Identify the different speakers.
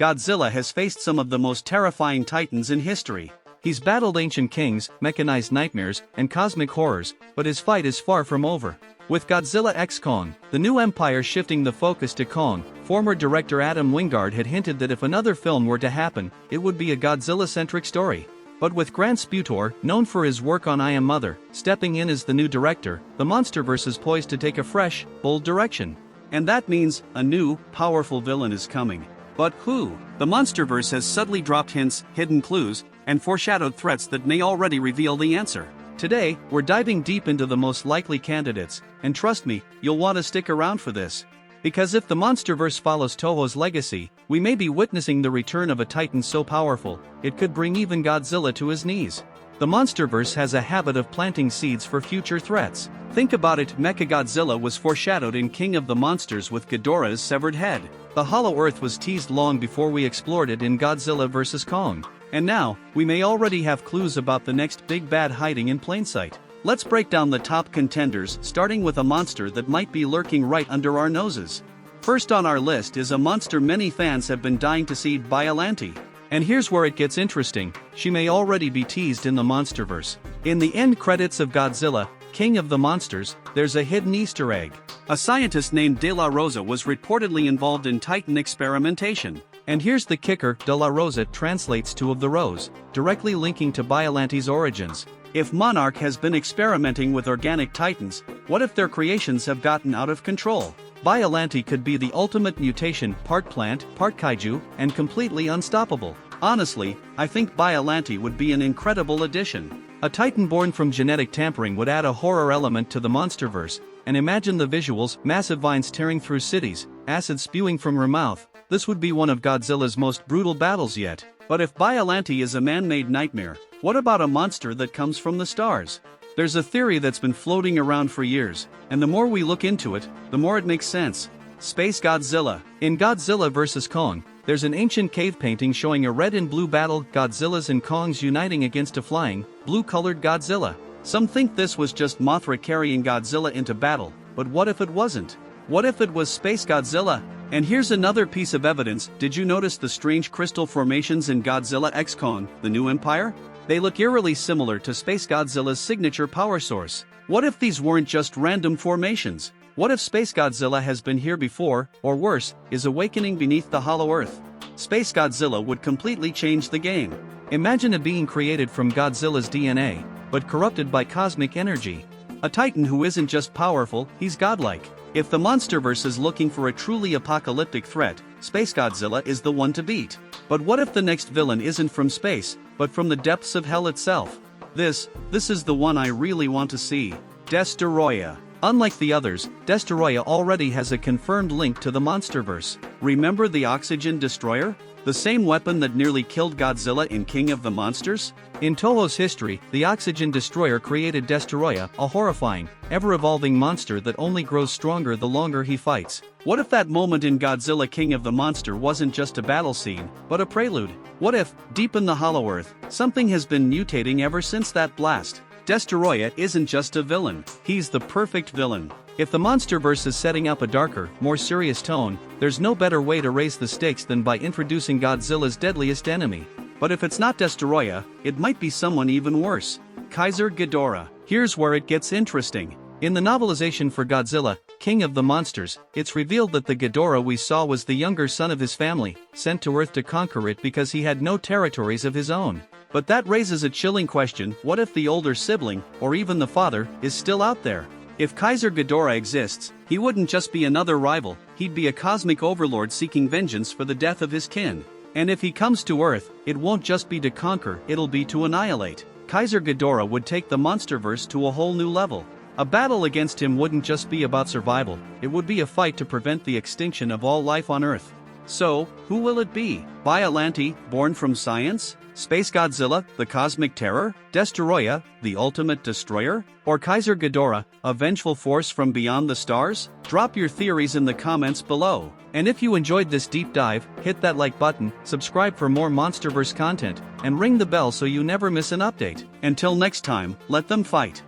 Speaker 1: Godzilla has faced some of the most terrifying titans in history. He's battled ancient kings, mechanized nightmares, and cosmic horrors, but his fight is far from over. With Godzilla x Kong, the new empire shifting the focus to Kong, former director Adam Wingard had hinted that if another film were to happen, it would be a Godzilla-centric story. But with Grant Sputor, known for his work on I Am Mother, stepping in as the new director, the Monsterverse is poised to take a fresh, bold direction. And that means, a new, powerful villain is coming. But who? The Monsterverse has subtly dropped hints, hidden clues, and foreshadowed threats that may already reveal the answer. Today, we're diving deep into the most likely candidates, and trust me, you'll want to stick around for this. Because if the Monsterverse follows Toho's legacy, we may be witnessing the return of a titan so powerful, it could bring even Godzilla to his knees. The Monsterverse has a habit of planting seeds for future threats. Think about it, Mechagodzilla was foreshadowed in King of the Monsters with Ghidorah's severed head. The Hollow Earth was teased long before we explored it in Godzilla vs. Kong. And now, we may already have clues about the next big bad hiding in plain sight. Let's break down the top contenders, starting with a monster that might be lurking right under our noses. First on our list is a monster many fans have been dying to see, Biollante. And here's where it gets interesting, she may already be teased in the Monsterverse. In the end credits of Godzilla, King of the Monsters, there's a hidden Easter egg. A scientist named De La Rosa was reportedly involved in Titan experimentation. And here's the kicker, De La Rosa translates to of the rose, directly linking to Biollante's origins. If Monarch has been experimenting with organic titans, what if their creations have gotten out of control? Biollante could be the ultimate mutation, part plant, part kaiju, and completely unstoppable. Honestly, I think Biollante would be an incredible addition. A titan born from genetic tampering would add a horror element to the Monsterverse, and imagine the visuals, massive vines tearing through cities, acid spewing from her mouth. This would be one of Godzilla's most brutal battles yet. But if Biollante is a man-made nightmare, what about a monster that comes from the stars? There's a theory that's been floating around for years, and the more we look into it, the more it makes sense. Space Godzilla. In Godzilla vs. Kong, there's an ancient cave painting showing a red and blue battle, Godzilla's and Kong's uniting against a flying, blue-colored Godzilla. Some think this was just Mothra carrying Godzilla into battle, but what if it wasn't? What if it was Space Godzilla? And here's another piece of evidence, did you notice the strange crystal formations in Godzilla x Kong, the new empire? They look eerily similar to Space Godzilla's signature power source. What if these weren't just random formations? What if Space Godzilla has been here before, or worse, is awakening beneath the Hollow Earth? Space Godzilla would completely change the game. Imagine a being created from Godzilla's DNA, but corrupted by cosmic energy. A titan who isn't just powerful, he's godlike. If the Monsterverse is looking for a truly apocalyptic threat, Space Godzilla is the one to beat. But what if the next villain isn't from space, but from the depths of hell itself? This is the one I really want to see. Destoroyah. Unlike the others, Destoroyah already has a confirmed link to the Monsterverse. Remember the Oxygen Destroyer? The same weapon that nearly killed Godzilla in King of the Monsters? In Toho's history, the Oxygen Destroyer created Destoroyah, a horrifying, ever-evolving monster that only grows stronger the longer he fights. What if that moment in Godzilla King of the Monster wasn't just a battle scene, but a prelude? What if, deep in the Hollow Earth, something has been mutating ever since that blast? Destoroyah isn't just a villain, he's the perfect villain. If the Monsterverse is setting up a darker, more serious tone, there's no better way to raise the stakes than by introducing Godzilla's deadliest enemy. But if it's not Destoroyah, it might be someone even worse. Kaiser Ghidorah. Here's where it gets interesting. In the novelization for Godzilla, King of the Monsters, it's revealed that the Ghidorah we saw was the younger son of his family, sent to Earth to conquer it because he had no territories of his own. But that raises a chilling question, what if the older sibling, or even the father, is still out there? If Kaiser Ghidorah exists, he wouldn't just be another rival, he'd be a cosmic overlord seeking vengeance for the death of his kin. And if he comes to Earth, it won't just be to conquer, it'll be to annihilate. Kaiser Ghidorah would take the Monsterverse to a whole new level. A battle against him wouldn't just be about survival, it would be a fight to prevent the extinction of all life on Earth. So, who will it be? Biollante, born from science? Space Godzilla, the cosmic terror? Destoroyah, the ultimate destroyer? Or Kaiser Ghidorah, a vengeful force from beyond the stars? Drop your theories in the comments below. And if you enjoyed this deep dive, hit that like button, subscribe for more Monsterverse content, and ring the bell so you never miss an update. Until next time, let them fight.